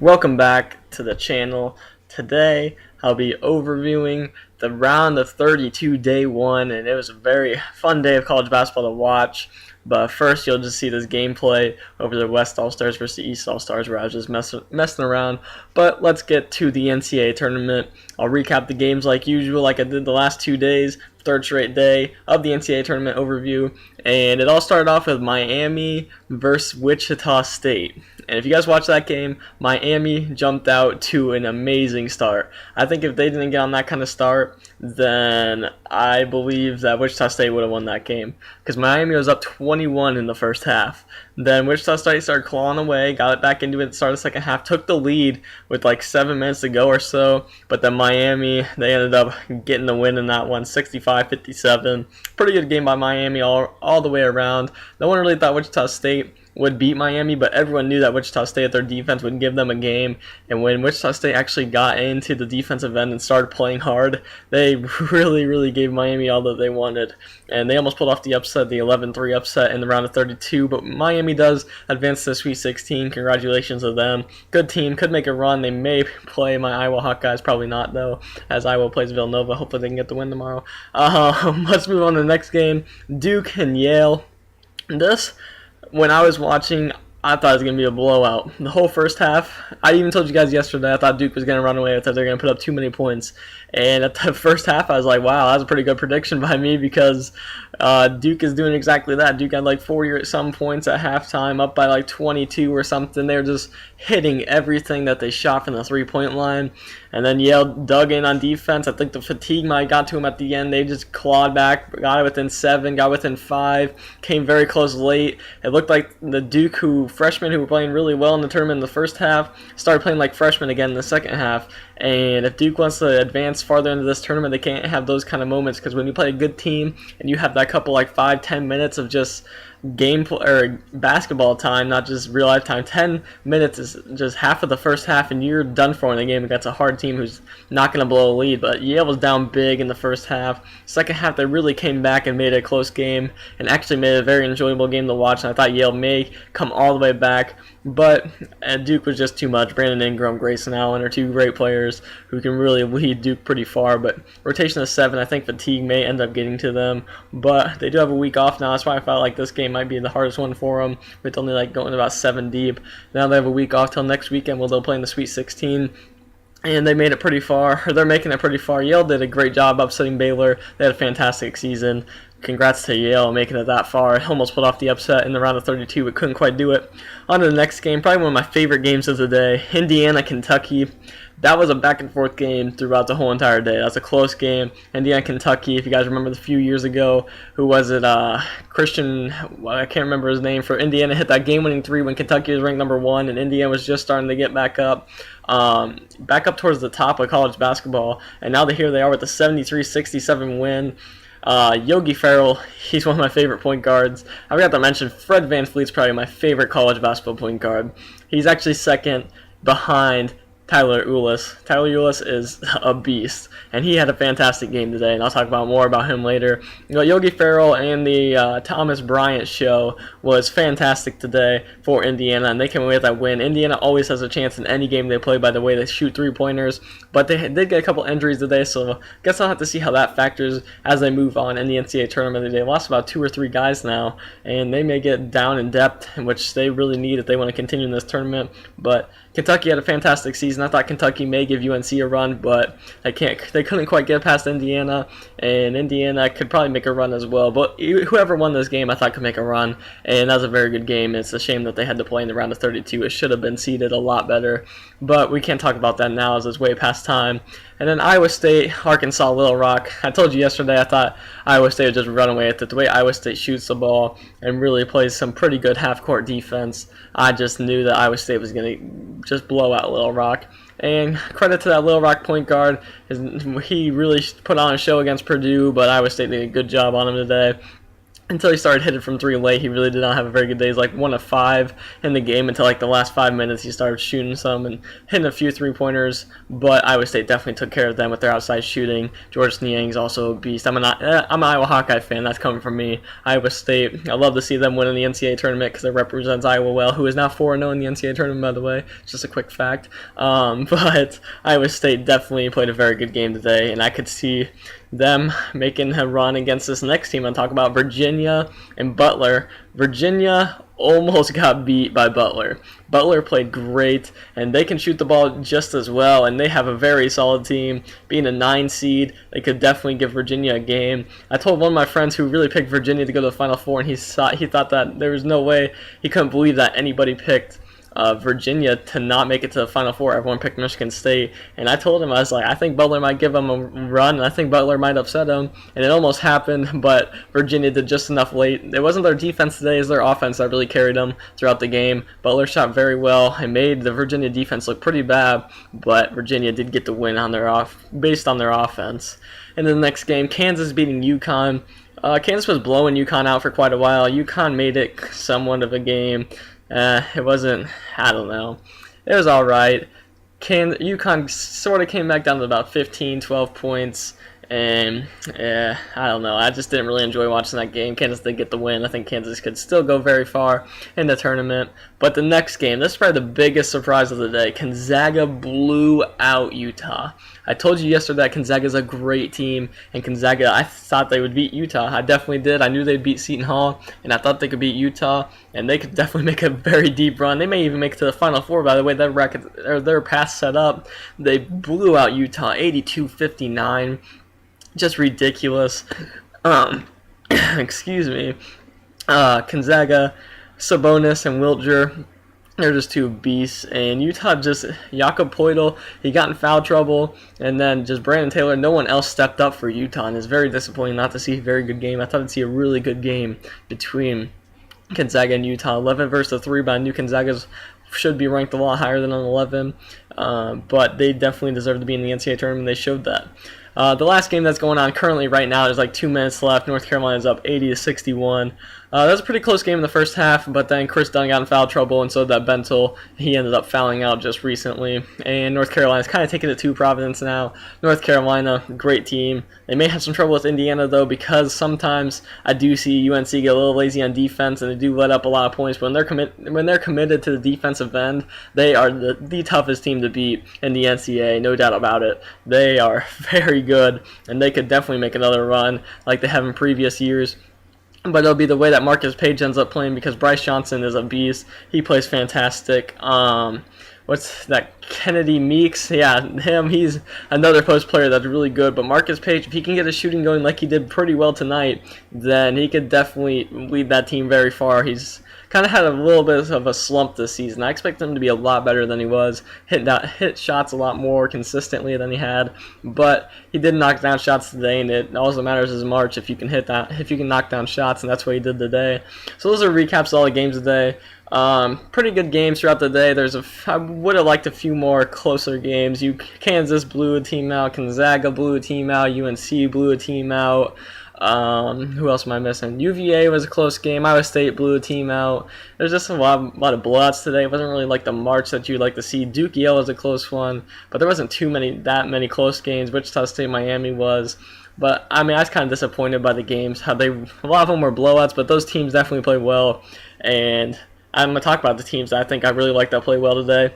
Welcome back to the channel. Today I'll be overviewing the round of 32 day one, and it was a very fun day of college basketball to watch. But first you'll just see this gameplay over the West All-Stars versus the East All-Stars where I was just messing around. But let's get to the NCAA tournament. I'll recap the games like usual, like I did the last 2 days, third straight day of the NCAA tournament overview. And it all started off with Miami versus Wichita State. And if you guys watch that game, Miami jumped out to an amazing start. I think if they didn't get on that kind of start, then I believe that Wichita State would have won that game. Because Miami was up 21 in the first half. Then Wichita State started clawing away, got it back into it at the start of the second half, took the lead with like 7 minutes to go or so. But then Miami, they ended up getting the win in that one, 65-57. Pretty good game by Miami all the way around. No one really thought Wichita State would beat Miami, but everyone knew that Wichita State, their defense, would give them a game. And when Wichita State actually got into the defensive end and started playing hard, they really gave Miami all that they wanted. And they almost pulled off the upset, the 11-3 upset in the round of 32. But Miami does advance to the Sweet 16. Congratulations to them. Good team, could make a run. They may play my Iowa Hawkeyes, probably not though, as Iowa plays Villanova. Hopefully they can get the win tomorrow. Let's move on to the next game, Duke and Yale. When I was watching, I thought it was going to be a blowout. The whole first half, I even told you guys yesterday, I thought Duke was going to run away with it. They're going to put up too many points. And at the first half, I was like, wow, that was a pretty good prediction by me because Duke is doing exactly that. Duke had like 40 or some points at halftime, up by like 22 or something. They were just hitting everything that they shot from the three-point line. And then Yale dug in on defense. I think the fatigue might have got to them at the end. They just clawed back, got it within 7, got within 5, came very close late. It looked like the Duke freshmen who were playing really well in the tournament in the first half started playing like freshmen again in the second half. And if Duke wants to advance farther into this tournament, they can't have those kind of moments, because when you play a good team and you have that couple like 5-10 minutes of just or basketball time, not just real life time. 10 minutes is just half of the first half, and you're done for in the game against a hard team who's not going to blow a lead. But Yale was down big in the first half. Second half, they really came back and made it a close game, and actually made it a very enjoyable game to watch. And I thought Yale may come all the way back, but Duke was just too much. Brandon Ingram, Grayson Allen are two great players who can really lead Duke pretty far. But rotation of 7, I think fatigue may end up getting to them. But they do have a week off now. That's why I felt like this game might be the hardest one for them, with only like going about 7 deep. Now they have a week off till next weekend where they'll play in the Sweet 16. And they made it pretty far, or they're making it pretty far. Yale did a great job upsetting Baylor. They had a fantastic season. Congrats to Yale making it that far. Almost pulled off the upset in the round of 32, but couldn't quite do it. On to the next game, probably one of my favorite games of the day, Indiana, Kentucky. That was a back-and-forth game throughout the whole entire day. That's a close game. Indiana, Kentucky, if you guys remember the few years ago, who was it? Christian, well, I can't remember his name, for Indiana hit that game-winning 3 when Kentucky was ranked number 1, and Indiana was just starting to get back up towards the top of college basketball. And now here they are with a 73-67 win. Yogi Ferrell, he's one of my favorite point guards. I forgot to mention, Fred VanVleet's probably my favorite college basketball point guard. He's actually second behind Tyler Ulis. Tyler Ulis is a beast, and he had a fantastic game today, and I'll talk more about him later. You know, Yogi Ferrell and the Thomas Bryant show was fantastic today for Indiana, and they came away with that win. Indiana always has a chance in any game they play by the way they shoot three-pointers, but they did get a couple injuries today, so I guess I'll have to see how that factors as they move on in the NCAA tournament. They lost about 2 or 3 guys now, and they may get down in depth, which they really need if they want to continue in this tournament. But Kentucky had a fantastic season. I thought Kentucky may give UNC a run, but they couldn't quite get past Indiana, and Indiana could probably make a run as well. But whoever won this game, I thought could make a run, and that was a very good game. It's a shame that they had to play in the round of 32. It should have been seeded a lot better, but we can't talk about that now as it's way past time. And then Iowa State, Arkansas, Little Rock. I told you yesterday I thought Iowa State would just run away with it. The way Iowa State shoots the ball and really plays some pretty good half-court defense, I just knew that Iowa State was going to just blow out Little Rock. And credit to that Little Rock point guard. He really put on a show against Purdue, but Iowa State did a good job on him today. until he started hitting from three late. He really did not have a very good day. He's like 1 of 5 in the game until like the last 5 minutes. He started shooting some and hitting a few 3-pointers, but Iowa State definitely took care of them with their outside shooting. George Niang's also a beast. I'm an Iowa Hawkeye fan. That's coming from me. Iowa State, I love to see them win in the NCAA tournament because it represents Iowa well, who is now 4-0 in the NCAA tournament, by the way. Just a quick fact. But Iowa State definitely played a very good game today, and I could see them making a run against this next team. I'm talking about Virginia and Butler. Virginia almost got beat by Butler. Butler played great, and they can shoot the ball just as well, and they have a very solid team. Being a 9 seed, they could definitely give Virginia a game. I told one of my friends who really picked Virginia to go to the Final Four, and he thought that there was no way, he couldn't believe that anybody picked Virginia to not make it to the Final Four. Everyone picked Michigan State, and I told him, I was like, I think Butler might give them a run, and I think Butler might upset them, and it almost happened, but Virginia did just enough late. It wasn't their defense today, it was their offense that really carried them throughout the game. Butler shot very well and made the Virginia defense look pretty bad, but Virginia did get the win on based on their offense. And then the next game, Kansas beating UConn. Kansas was blowing UConn out for quite a while. UConn made it somewhat of a game. It wasn't, I don't know. It was alright. UConn sort of came back down to about 15, 12 points. And I don't know. I just didn't really enjoy watching that game. Kansas did get the win. I think Kansas could still go very far in the tournament. But the next game, this is probably the biggest surprise of the day. Gonzaga blew out Utah. I told you yesterday that Gonzaga is a great team, and Gonzaga, I thought they would beat Utah. I definitely did. I knew they'd beat Seton Hall, and I thought they could beat Utah, and they could definitely make a very deep run. They may even make it to the Final Four, by the way. Their pass set up. They blew out Utah 82-59. Just ridiculous. Excuse me. Gonzaga, Sabonis, and Wiltjer, they're just two beasts. And Utah Jakob Poeltl, he got in foul trouble. And then just Brandon Taylor, no one else stepped up for Utah. And it's very disappointing not to see a very good game. I thought I'd see a really good game between Gonzaga and Utah. 11 versus 3, but I knew Gonzaga's should be ranked a lot higher than an 11. But they definitely deserve to be in the NCAA tournament. They showed that. The last game that's going on currently right now, there's like 2 minutes left. North Carolina's up 80-61. That was a pretty close game in the first half, but then Chris Dunn got in foul trouble, and so did Bentel. He ended up fouling out just recently. And North Carolina's kind of taking it to Providence now. North Carolina, great team. They may have some trouble with Indiana, though, because sometimes I do see UNC get a little lazy on defense, and they do let up a lot of points. But when they're committed to the defensive end, they are the toughest team to beat in the NCAA, no doubt about it. They are very good, and they could definitely make another run like they have in previous years. But it'll be the way that Marcus Page ends up playing, because Bryce Johnson is a beast. He plays fantastic. What's that? Kennedy Meeks? Yeah, him. He's another post player that's really good. But Marcus Page, if he can get his shooting going like he did pretty well tonight, then he could definitely lead that team very far. He's kind of had a little bit of a slump this season. I expect him to be a lot better than he was. Hit shots a lot more consistently than he had, but he did knock down shots today, and all that matters is March. If you can knock down shots, and that's what he did today. So those are recaps of all the games today. Pretty good games throughout the day. I would have liked a few more closer games. Kansas blew a team out. Gonzaga blew a team out. UNC blew a team out. Who else am I missing? UVA was a close game. Iowa State blew a team out. There's just a lot of blowouts today. It wasn't really like the march that you'd like to see. Duke Yale was a close one, but there wasn't that many close games. Wichita State Miami was. But I mean, I was kind of disappointed by the games. A lot of them were blowouts, but those teams definitely played well. And I'm gonna talk about the teams that I think I really like that played well today.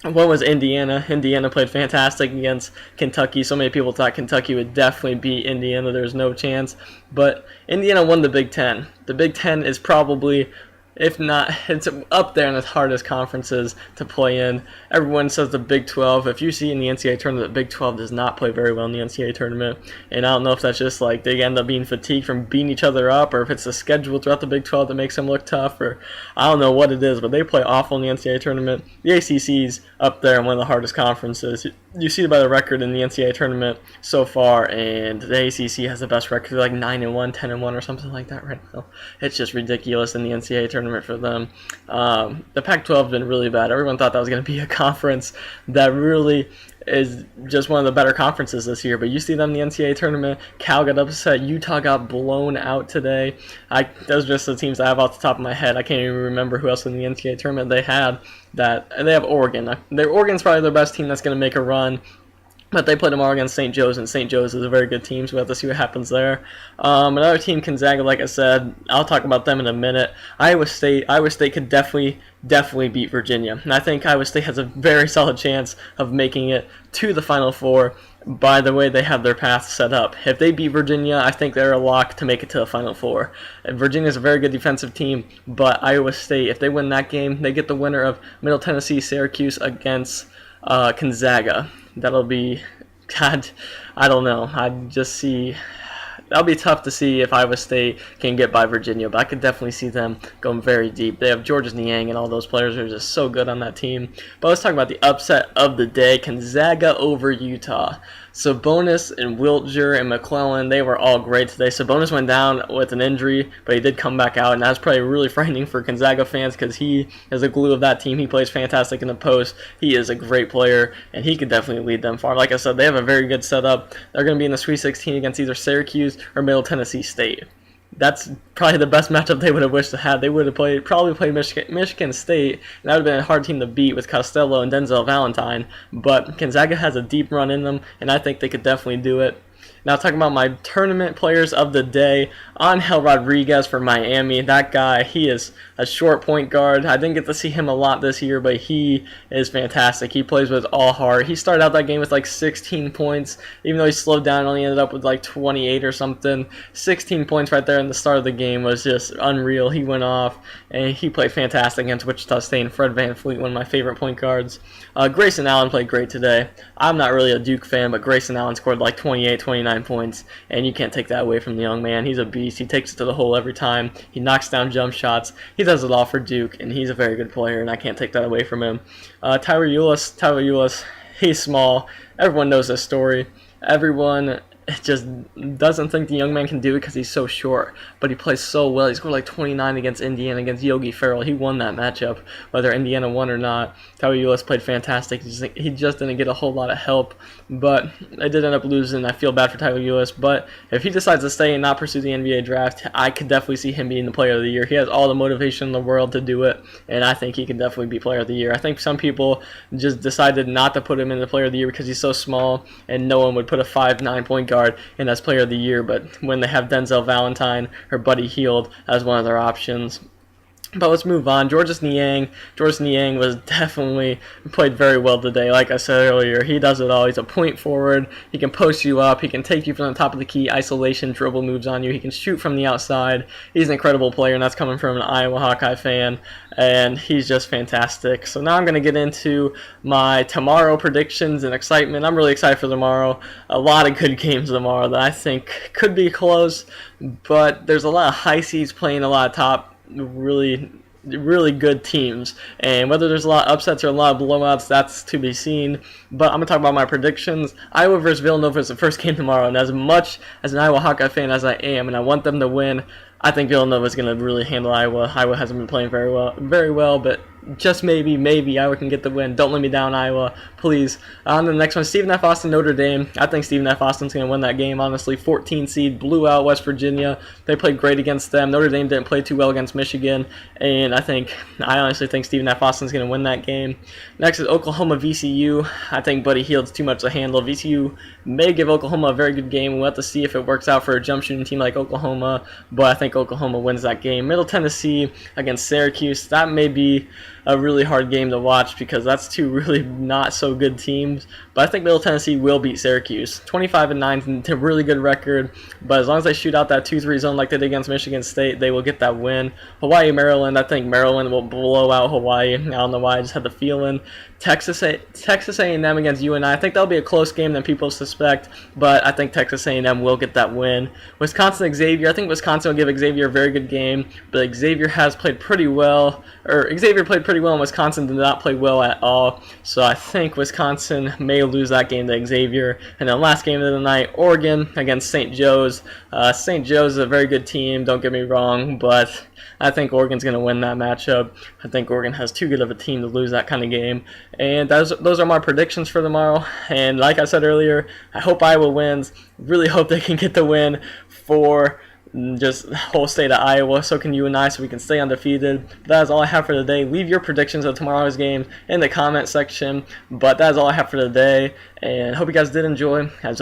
One was Indiana. Indiana played fantastic against Kentucky. So many people thought Kentucky would definitely beat Indiana. There's no chance. But Indiana won the Big Ten. The Big Ten is probably, if not, it's up there in the hardest conferences to play in. Everyone says the Big 12. If you see in the NCAA tournament, the Big 12 does not play very well in the NCAA tournament. And I don't know if that's just like they end up being fatigued from beating each other up, or if it's the schedule throughout the Big 12 that makes them look tough, or I don't know what it is, but they play awful in the NCAA tournament. The ACC's up there in one of the hardest conferences. You see it by the record in the NCAA tournament so far, and the ACC has the best record. They're like 9-1, 10-1, or something like that right now. It's just ridiculous in the NCAA tournament for them. The Pac-12 has been really bad. Everyone thought that was going to be a conference that really is just one of the better conferences this year. But you see them in the NCAA tournament. Cal got upset. Utah got blown out today. Those are just the teams I have off the top of my head. I can't even remember who else in the NCAA tournament they had. They have Oregon. Oregon's probably their best team that's going to make a run. But they play tomorrow against St. Joe's, and St. Joe's is a very good team, so we'll have to see what happens there. Another team, Gonzaga, like I said, I'll talk about them in a minute. Iowa State could definitely beat Virginia. And I think Iowa State has a very solid chance of making it to the Final Four by the way they have their path set up. If they beat Virginia, I think they're a lock to make it to the Final Four. Virginia is a very good defensive team, but Iowa State, if they win that game, they get the winner of Middle Tennessee, Syracuse against Gonzaga. That'll be, God, I don't know. That'll be tough to see if Iowa State can get by Virginia, but I could definitely see them going very deep. They have Georges Niang and all those players are just so good on that team. But let's talk about the upset of the day, Gonzaga over Utah. Sabonis and Wiltjer and McClellan, they were all great today. Sabonis went down with an injury, but he did come back out, and that's probably really frightening for Gonzaga fans because he is the glue of that team. He plays fantastic in the post. He is a great player, and he could definitely lead them far. Like I said, they have a very good setup. They're going to be in the Sweet 16 against either Syracuse or Middle Tennessee State. That's probably the best matchup they would have wished to have. They would have probably played Michigan State, and that would have been a hard team to beat with Costello and Denzel Valentine. But Gonzaga has a deep run in them, and I think they could definitely do it. Now talking about my tournament players of the day, Angel Rodriguez for Miami. That guy, he is a short point guard. I didn't get to see him a lot this year, but he is fantastic. He plays with all heart. He started out that game with like 16 points. Even though he slowed down, only ended up with like 28 or something. 16 points right there in the start of the game was just unreal. He went off, and he played fantastic against Wichita State and Fred VanVleet, one of my favorite point guards. Grayson Allen played great today. I'm not really a Duke fan, but Grayson Allen scored like 28, 29 points, and you can't take that away from the young man. He's a beast. He takes it to the hole every time. He knocks down jump shots. He does it all for Duke, and he's a very good player, and I can't take that away from him. Tyler Ulis, he's small. Everyone knows this story. Everyone just doesn't think the young man can do it because he's so short, but he plays so well. He scored like 29 against Indiana, against Yogi Ferrell. He won that matchup, whether Indiana won or not. Tyler Ulis played fantastic. He just didn't get a whole lot of help, but I did end up losing. I feel bad for Tyler Ulis, but if he decides to stay and not pursue the NBA draft, I could definitely see him being the player of the year. He has all the motivation in the world to do it, and I think he can definitely be player of the year. I think some people just decided not to put him in the player of the year because he's so small, and no one would put a 5'9" point guard in as player of the year, but when they have Denzel Valentine or Buddy Hield as one of their options. But let's move on. Georges Niang was definitely played very well today. Like I said earlier, he does it all. He's a point forward. He can post you up. He can take you from the top of the key, isolation, dribble moves on you. He can shoot from the outside. He's an incredible player, and that's coming from an Iowa Hawkeye fan, and he's just fantastic. So now I'm going to get into my tomorrow predictions and excitement. I'm really excited for tomorrow. A lot of good games tomorrow that I think could be close, but there's a lot of high seeds playing a lot of top really good teams, and whether there's a lot of upsets or a lot of blowouts, that's to be seen. But I'm going to talk about my predictions. Iowa versus Villanova is the first game tomorrow, and as much as an Iowa Hawkeye fan as I am, and I want them to win, I think Villanova is going to really handle Iowa. Iowa hasn't been playing very well, but just maybe Iowa can get the win. Don't let me down, Iowa, please. On the next one, Stephen F. Austin, Notre Dame. I think Stephen F. Austin's going to win that game, honestly. 14 seed, blew out West Virginia. They played great against them. Notre Dame didn't play too well against Michigan, and I honestly think Stephen F. Austin's going to win that game. Next is Oklahoma VCU. I think Buddy Hield's too much to handle. VCU may give Oklahoma a very good game. We'll have to see if it works out for a jump shooting team like Oklahoma, but I think Oklahoma wins that game. Middle Tennessee against Syracuse. That may be a really hard game to watch because that's two really not so good teams. But I think Middle Tennessee will beat Syracuse. 25-9, a really good record. But as long as they shoot out that 2-3 zone like they did against Michigan State, they will get that win. Hawaii, Maryland. I think Maryland will blow out Hawaii. I don't know why. I just had the feeling. Texas A&M against UNI. I think that'll be a close game than people suspect, but I think Texas A&M will get that win. Wisconsin Xavier. I think Wisconsin will give Xavier a very good game, but Xavier has played pretty well. Xavier played pretty well, and Wisconsin did not play well at all. So I think Wisconsin may lose that game to Xavier. And then last game of the night, Oregon against St. Joe's. St. Joe's is a very good team, don't get me wrong, but I think Oregon's going to win that matchup. I think Oregon has too good of a team to lose that kind of game. And those are my predictions for tomorrow. And like I said earlier, I hope Iowa wins. Really hope they can get the win for just the whole state of Iowa. So can you and I, so we can stay undefeated. But that is all I have for today. Leave your predictions of tomorrow's game in the comment section. But that is all I have for today. And hope you guys did enjoy. As always,